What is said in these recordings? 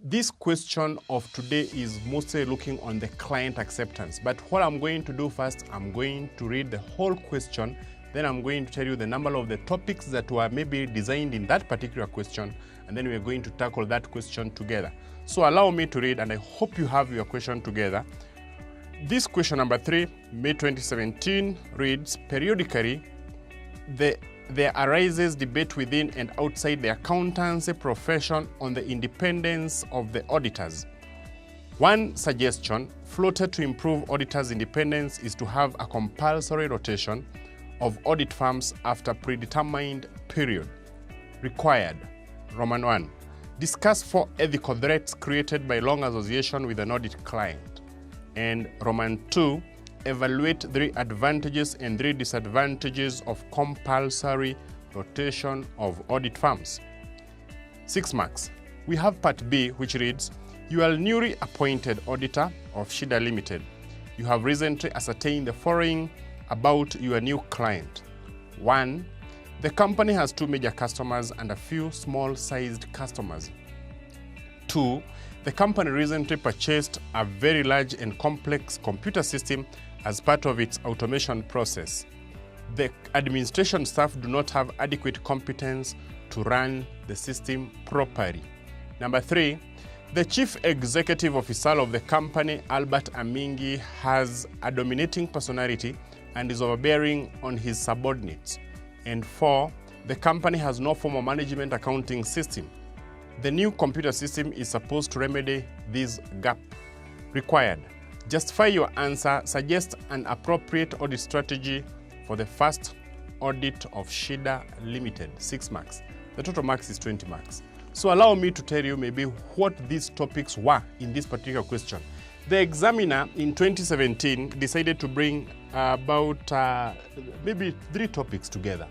This question of today is mostly looking on the client acceptance. But what I'm going to do first, I'm going to read the whole question. Then I'm going to tell you the number of the topics that were maybe designed in that particular question. And then we're going to tackle that question together. So allow me to read, and I hope you have your question together. This question number 3, May 2017, reads, periodically, there arises debate within and outside the accountancy profession on the independence of the auditors. One suggestion floated to improve auditors' independence is to have a compulsory rotation of audit firms after predetermined period. Required. Roman 1. Discuss 4 ethical threats created by long association with an audit client. And Roman 2. Evaluate 3 advantages and 3 disadvantages of compulsory rotation of audit firms. 6 marks. We have part B, which reads, you are newly appointed auditor of Shida Limited. You have recently ascertained the following about your new client. 1. The company has 2 major customers and a few small-sized customers. 2. The company recently purchased a very large and complex computer system as part of its automation process. The administration staff do not have adequate competence to run the system properly. Number 3, the chief executive officer of the company, Albert Amingi, has a dominating personality and is overbearing on his subordinates. And 4, the company has no formal management accounting system. The new computer system is supposed to remedy this gap. Required. Justify your answer. Suggest an appropriate audit strategy for the first audit of Shida Limited. 6 marks. The total marks is 20 marks. So allow me to tell you maybe what these topics were in this particular question. The examiner in 2017 decided to bring about maybe 3 topics together.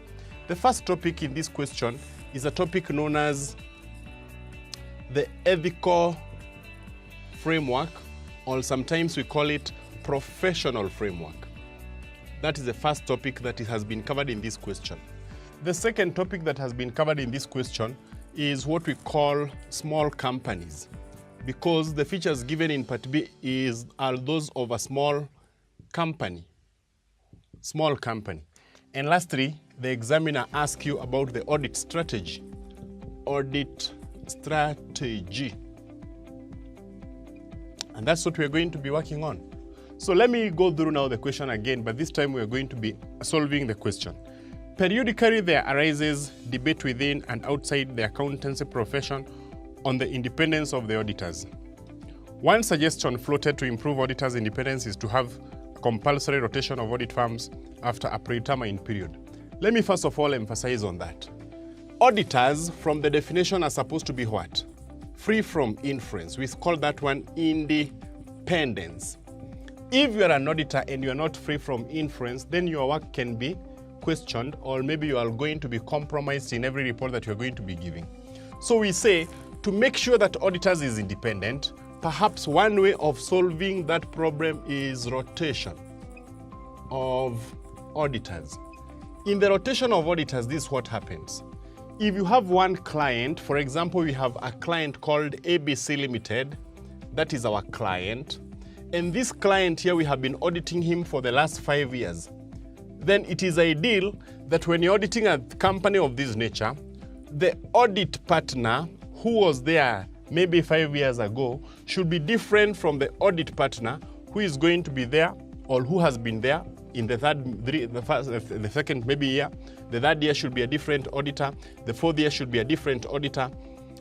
The first topic in this question is a topic known as the ethical framework, or sometimes we call it professional framework. That is the first topic that has been covered in this question. The second topic that has been covered in this question is what we call small companies, because the features given in part B are those of a small company. Small company. And lastly, the examiner asks you about the audit strategy. Audit strategy. And that's what we're going to be working on. So let me go through now the question again, but this time we're going to be solving the question. Periodically, there arises debate within and outside the accountancy profession on the independence of the auditors. One suggestion floated to improve auditors' independence is to have a compulsory rotation of audit firms after a predetermined period. Let me first of all emphasize on that. Auditors, from the definition, are supposed to be what? Free from influence. We call that one independence. If you are an auditor and you are not free from influence, then your work can be questioned, or maybe you are going to be compromised in every report that you are going to be giving. So we say, to make sure that auditors is independent, perhaps one way of solving that problem is rotation of auditors. In the rotation of auditors, this is what happens. If you have one client, for example, we have a client called ABC Limited, that is our client, and this client here, we have been auditing him for the last 5 years. Then it is ideal that when you're auditing a company of this nature, the audit partner who was there maybe 5 years ago should be different from the audit partner who is going to be there or who has been there in the second maybe year. The third year should be a different auditor. The 4th year should be a different auditor.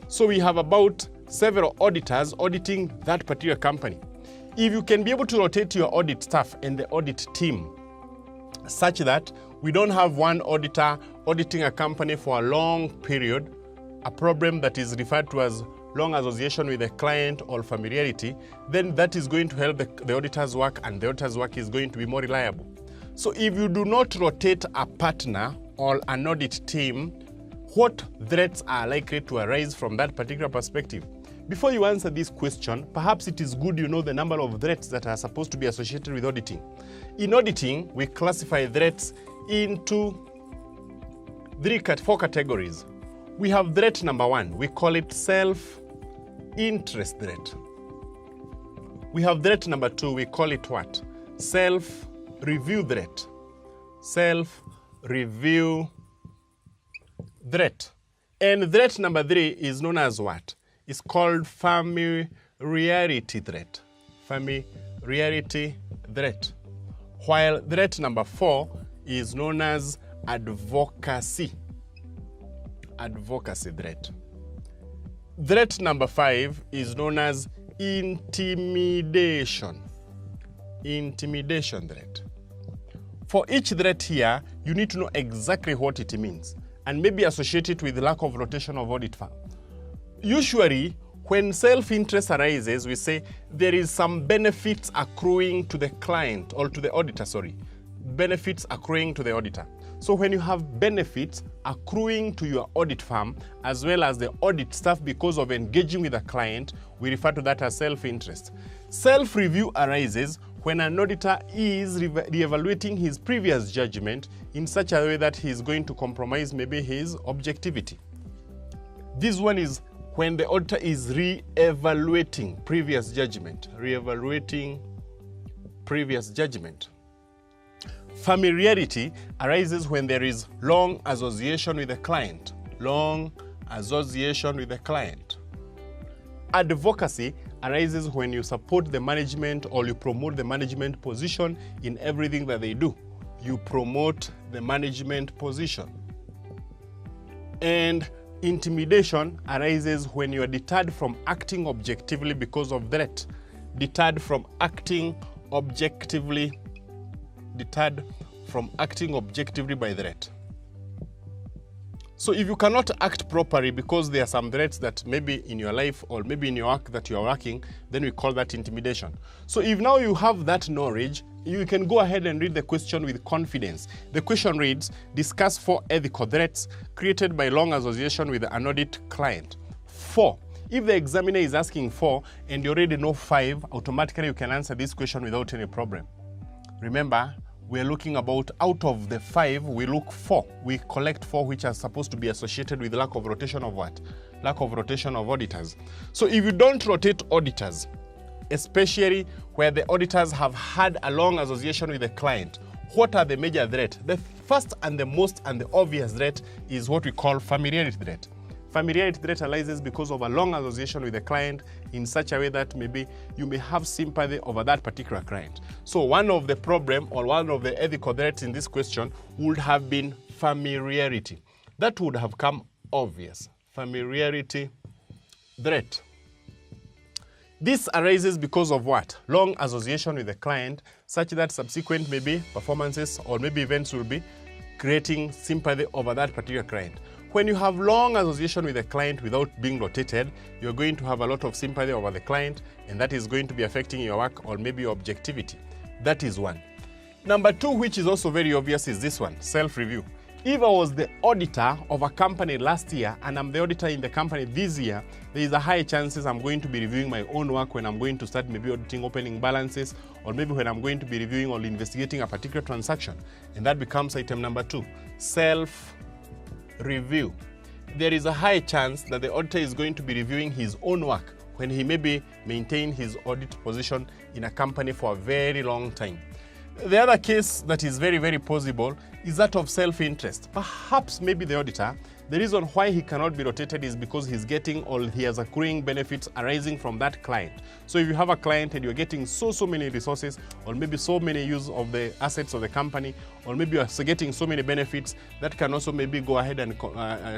So we have about several auditors auditing that particular company. If you can be able to rotate your audit staff and the audit team such that we don't have one auditor auditing a company for a long period, a problem that is referred to as long association with the client or familiarity, then that is going to help the auditor's work, and the auditor's work is going to be more reliable. So if you do not rotate a partner or an audit team, what threats are likely to arise from that particular perspective? Before you answer this question, perhaps it is good you know the number of threats that are supposed to be associated with auditing. In auditing, we classify threats into 4 categories. We have threat number 1. We call it self-interest threat. We have threat number 2. We call it what? Self-review threat. Self-review threat. And threat number 3 is known as what? It's called familiarity threat. Familiarity threat. While threat number 4 is known as advocacy. Advocacy threat. Threat number 5 is known as intimidation. Intimidation threat. For each threat here, you need to know exactly what it means and maybe associate it with lack of rotation of audit firm. Usually, when self-interest arises, we say there is some benefits accruing to the client or to the auditor, benefits accruing to the auditor. So when you have benefits accruing to your audit firm as well as the audit staff because of engaging with a client, we refer to that as self-interest. Self-review arises when an auditor is re-evaluating his previous judgment in such a way that he is going to compromise maybe his objectivity. This one is when the auditor is re-evaluating previous judgment. Re-evaluating previous judgment. Familiarity arises when there is long association with the client. Long association with the client. Advocacy arises when you support the management or you promote the management position in everything that they do. You promote the management position. And intimidation arises when you are deterred from acting objectively because of threat. Deterred from acting objectively. Deterred from acting objectively by threat. So if you cannot act properly because there are some threats that maybe in your life or maybe in your work that you are working, then we call that intimidation. So if now you have that knowledge, you can go ahead and read the question with confidence. The question reads, discuss 4 ethical threats created by long association with an audit client. 4. If the examiner is asking 4 and you already know 5, automatically you can answer this question without any problem. Remember, we're looking about out of the 5, we look 4. We collect 4 which are supposed to be associated with lack of rotation of what? Lack of rotation of auditors. So if you don't rotate auditors, especially where the auditors have had a long association with the client, what are the major threats? The first and the most and the obvious threat is what we call familiarity threat. Familiarity threat arises because of a long association with the client in such a way that maybe you may have sympathy over that particular client. So one of the problem or one of the ethical threats in this question would have been familiarity. That would have come obvious. Familiarity threat. This arises because of what? Long association with the client such that subsequent maybe performances or maybe events will be creating sympathy over that particular client. When you have long association with a client without being rotated, you're going to have a lot of sympathy over the client, and that is going to be affecting your work or maybe your objectivity. That is one. Number 2, which is also very obvious, is this one, self-review. If I was the auditor of a company last year and I'm the auditor in the company this year, there is a high chances I'm going to be reviewing my own work when I'm going to start maybe auditing opening balances or maybe when I'm going to be reviewing or investigating a particular transaction. And that becomes item number 2, self-review. There is a high chance that the auditor is going to be reviewing his own work when he maybe maintained his audit position in a company for a very long time. The other case that is very, very possible is that of self-interest. Perhaps maybe the auditor, the reason why he cannot be rotated is because he's getting or he has accruing benefits arising from that client. So if you have a client and you're getting so many resources or maybe so many use of the assets of the company or maybe you're getting so many benefits, that can also maybe go ahead and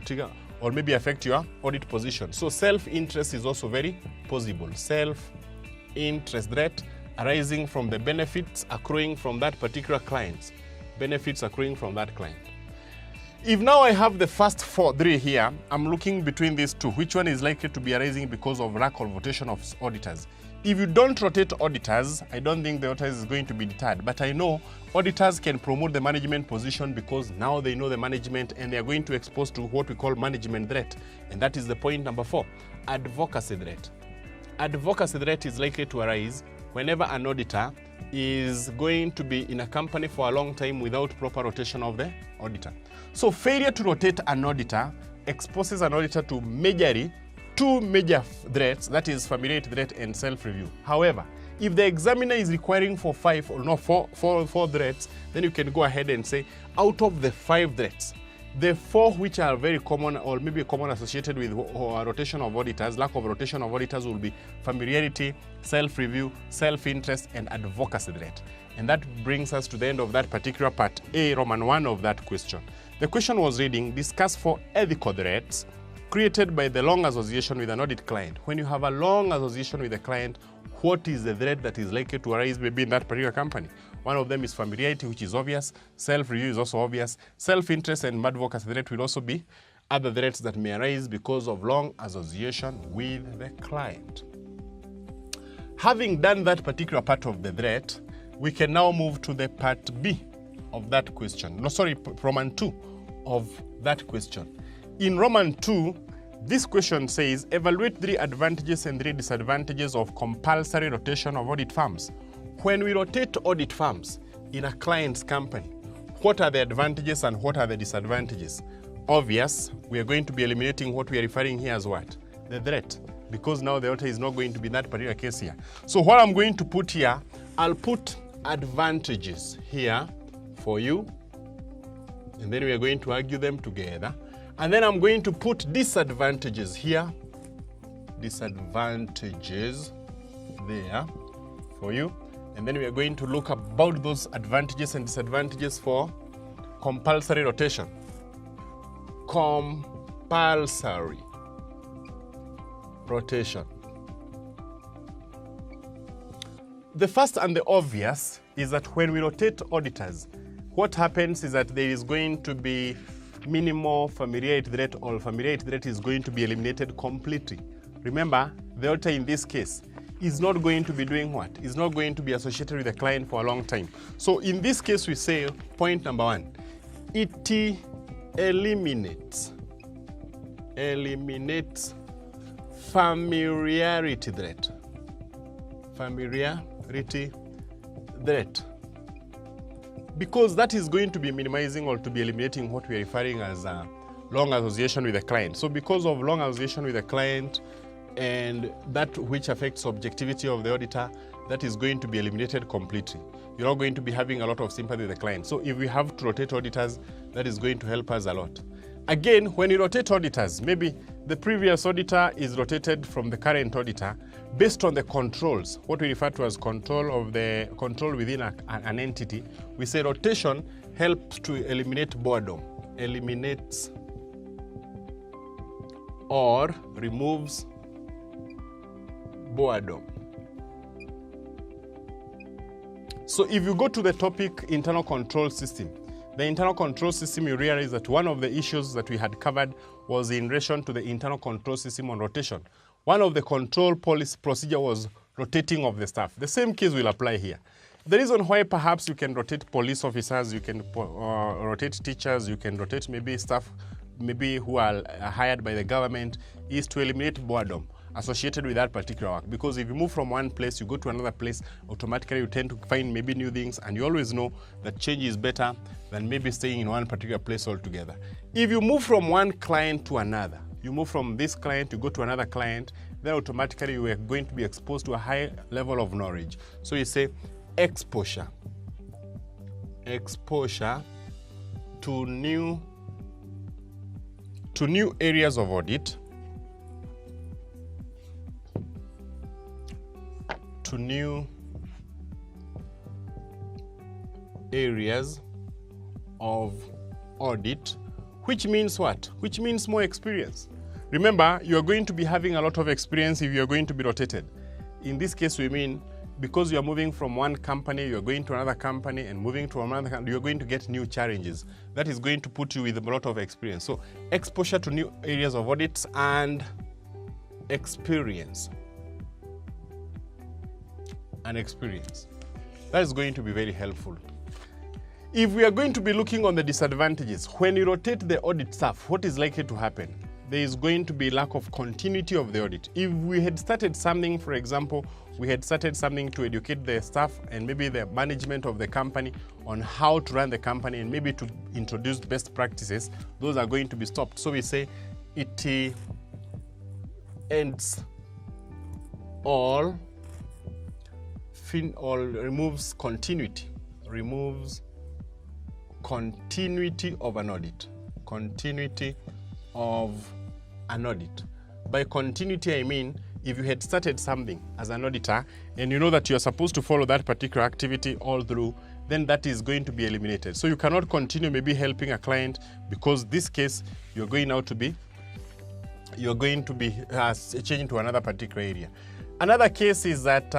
trigger or maybe affect your audit position. So self-interest is also very possible. Self-interest threat arising from the benefits accruing from that particular client. Benefits accruing from that client. If now I have the first 3 here, I'm looking between these 2. Which one is likely to be arising because of lack of rotation of auditors? If you don't rotate auditors, I don't think the auditor is going to be deterred. But I know auditors can promote the management position because now they know the management and they are going to expose to what we call management threat. And that is the point number 4, advocacy threat. Advocacy threat is likely to arise whenever an auditor is going to be in a company for a long time without proper rotation of the auditor. So failure to rotate an auditor exposes an auditor to majorly two major threats, that is familiarity threat and self-review. However, if the examiner is requiring for four threats, then you can go ahead and say out of the 5 threats, the 4 which are very common or maybe common associated with rotation of auditors, lack of rotation of auditors will be familiarity, self-review, self-interest, and advocacy threat. And that brings us to the end of that particular part A, Roman 1 of that question. The question was reading, discuss 4 ethical threats created by the long association with an audit client. When you have a long association with a client, what is the threat that is likely to arise maybe in that particular company? One of them is familiarity, which is obvious. Self-review is also obvious. Self-interest and advocacy threat will also be other threats that may arise because of long association with the client. Having done that particular part of the threat, we can now move to the part B of that question. No, sorry, Roman 2 of that question. In Roman 2, this question says, evaluate 3 advantages and 3 disadvantages of compulsory rotation of audit firms. When we rotate audit firms in a client's company, what are the advantages and what are the disadvantages? Obvious, we are going to be eliminating what we are referring here as what? The threat, because now the auditor is not going to be in that particular case here. So what I'm going to put here, I'll put advantages here for you, and then we are going to argue them together. And then I'm going to put disadvantages here, disadvantages there for you. And then we are going to look about those advantages and disadvantages for compulsory rotation. Compulsory rotation. The first and the obvious is that when we rotate auditors, what happens is that there is going to be minimal familiarity threat, or familiarity threat is going to be eliminated completely. Remember, the auditor in this case is not going to be doing what? Is not going to be associated with the client for a long time. So in this case, we say point number 1, it eliminates familiarity threat. Familiarity threat. Because that is going to be minimizing or to be eliminating what we are referring as a long association with the client. So because of long association with the client and that which affects objectivity of the auditor, that is going to be eliminated completely. You're not going to be having a lot of sympathy with the client. So if we have to rotate auditors, that is going to help us a lot. Again, when you rotate auditors, maybe the previous auditor is rotated from the current auditor based on the controls, what we refer to as control within an entity. We say rotation helps to eliminate boredom, eliminates or removes boredom. So if you go to the topic internal control system, the internal control system, you realize that one of the issues that we had covered was in relation to the internal control system on rotation. One of the control policy procedure was rotating of the staff. The same case will apply here. The reason why perhaps you can rotate police officers, you can rotate teachers, you can rotate maybe staff maybe who are hired by the government, is to eliminate boredom associated with that particular work. Because if you move from one place, you go to another place, automatically you tend to find maybe new things, and you always know that change is better than maybe staying in one particular place altogether. If you move from one client to another, you move from this client, you go to another client, then automatically you are going to be exposed to a high level of knowledge. So you say exposure to new areas of audit, to new areas of audit, which means what? Which means more experience. Remember, you are going to be having a lot of experience if you are going to be rotated. In this case, we mean because you are moving from one company, you are going to another company, and moving to another company, you are going to get new challenges. That is going to put you with a lot of experience. So exposure to new areas of audits and experience. That is going to be very helpful. If we are going to be looking on the disadvantages, when you rotate the audit staff, what is likely to happen? There is going to be lack of continuity of the audit. If we had started something, for example, we had started something to educate the staff and maybe the management of the company on how to run the company and maybe to introduce best practices, those are going to be stopped. So we say it ends all removes continuity of an audit. Continuity of an audit. By continuity, I mean if you had started something as an auditor and you know that you're supposed to follow that particular activity all through, then that is going to be eliminated. So you cannot continue maybe helping a client because this case you're going to be changing to another particular area. Another case is that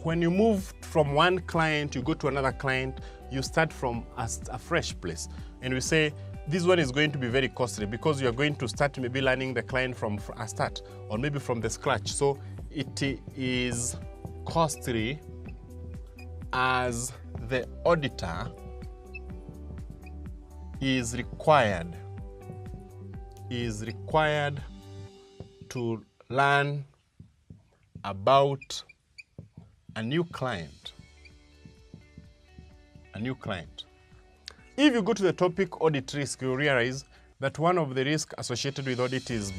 when you move from one client, you go to another client, you start from a fresh place. And we say, this one is going to be very costly because you're going to start maybe learning the client from a start or maybe from the scratch. So it is costly as the auditor is required to learn about a new client. If you go to the topic audit risk, you realize that one of the risks associated with audit is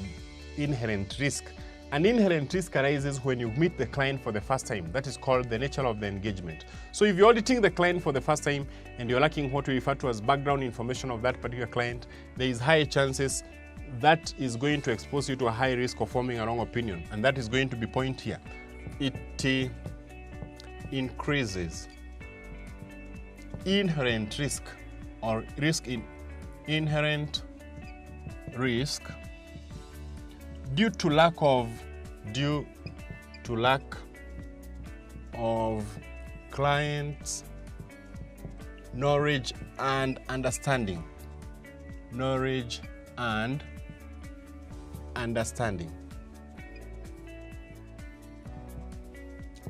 inherent risk. An inherent risk arises when you meet the client for the first time. That is called the nature of the engagement. So if you're auditing the client for the first time and you're lacking what we refer to as background information of that particular client, there is high chances that is going to expose you to a high risk of forming a wrong opinion. And that is going to be point here. It increases inherent risk or inherent risk due to lack of client's knowledge and understanding.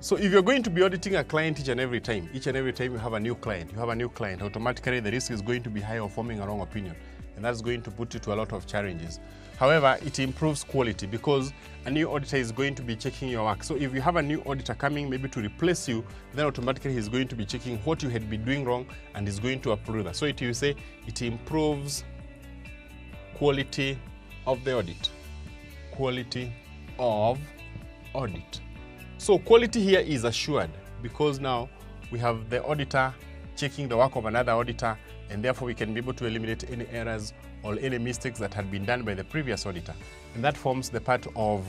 So if you're going to be auditing a client each and every time you have a new client, automatically the risk is going to be high of forming a wrong opinion. And that's going to put you to a lot of challenges. However, it improves quality because a new auditor is going to be checking your work. So if you have a new auditor coming maybe to replace you, then automatically he's going to be checking what you had been doing wrong and is going to approve that. So it will say it improves quality of the audit. Quality of audit. So quality here is assured because now we have the auditor checking the work of another auditor, and therefore we can be able to eliminate any errors or any mistakes that had been done by the previous auditor. And that forms the part of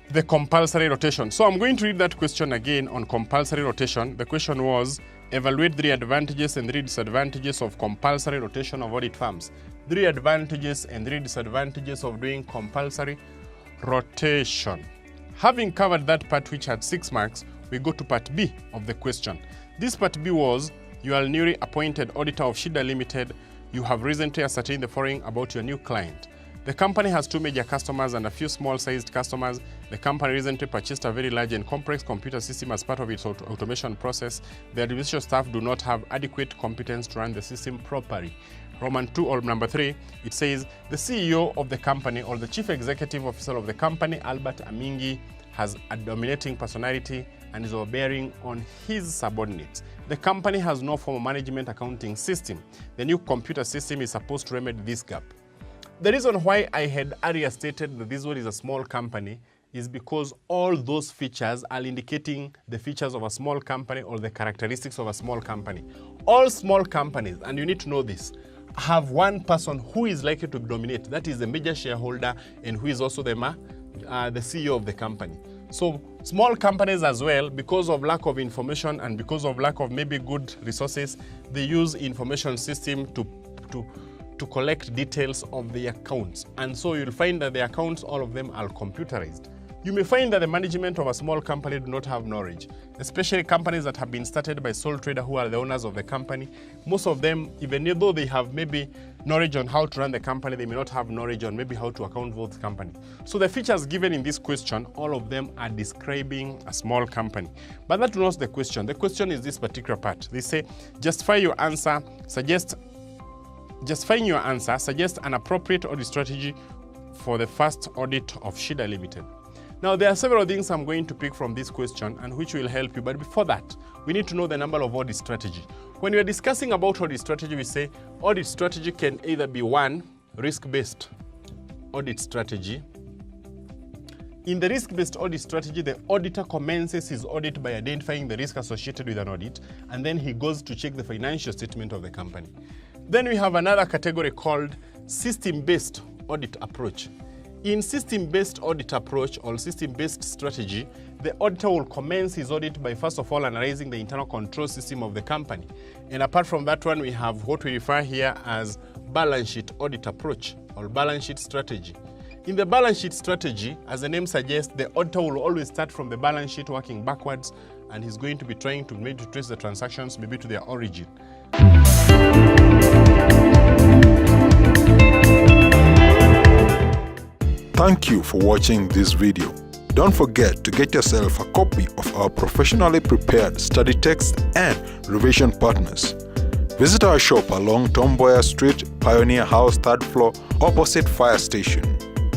the compulsory rotation. So I'm going to read that question again on compulsory rotation. The question was, evaluate 3 advantages and 3 disadvantages of compulsory rotation of audit firms. 3 advantages and 3 disadvantages of doing compulsory rotation. Having covered that part which had 6 marks, we go to part B of the question. This part B was, you are newly appointed auditor of Shida Limited. You have recently ascertained the following about your new client. The company has 2 major customers and a few small-sized customers. The company recently purchased a very large and complex computer system as part of its automation process. The administration staff do not have adequate competence to run the system properly. Roman 2 or number 3, it says, the CEO of the company or the chief executive officer of the company, Albert Amingi, has a dominating personality and is overbearing on his subordinates. The company has no formal management accounting system. The new computer system is supposed to remedy this gap. The reason why I had earlier stated that this one is a small company is because all those features are indicating the features of a small company or the characteristics of a small company. All small companies, and you need to know this, have one person who is likely to dominate. That is the major shareholder and who is also the CEO of the company. So small companies as well, because of lack of information and because of lack of maybe good resources, they use information system to collect details of the accounts. And so you'll find that the accounts, all of them are computerized. You may find that the management of a small company do not have knowledge, especially companies that have been started by sole trader who are the owners of the company. Most of them, even though they have maybe knowledge on how to run the company, they may not have knowledge on maybe how to account for the company. So the features given in this question, all of them are describing a small company. But that's not the question. The question is this particular part. They say, justifying your answer, suggest an appropriate audit strategy for the first audit of Shida Limited. Now, there are several things I'm going to pick from this question and which will help you. But before that, we need to know the number of audit strategy. When we are discussing about audit strategy, we say audit strategy can either be 1, risk-based. audit strategy. In the risk-based audit strategy, the auditor commences his audit by identifying the risk associated with an audit, and then he goes to check the financial statement of the company. Then we have another category called system-based audit approach. In system-based audit approach or system-based strategy, the auditor will commence his audit by first of all analyzing the internal control system of the company. And apart from that one, we have what we refer here as balance sheet audit approach or balance sheet strategy. In the balance sheet strategy, as the name suggests, the auditor will always start from the balance sheet working backwards, and he's going to be trying to maybe trace the transactions maybe to their origin. Thank you for watching this video. Don't forget to get yourself a copy of our professionally prepared study text and revision partners. Visit our shop along Tom Boyer Street, Pioneer House, 3rd floor, opposite Fire Station.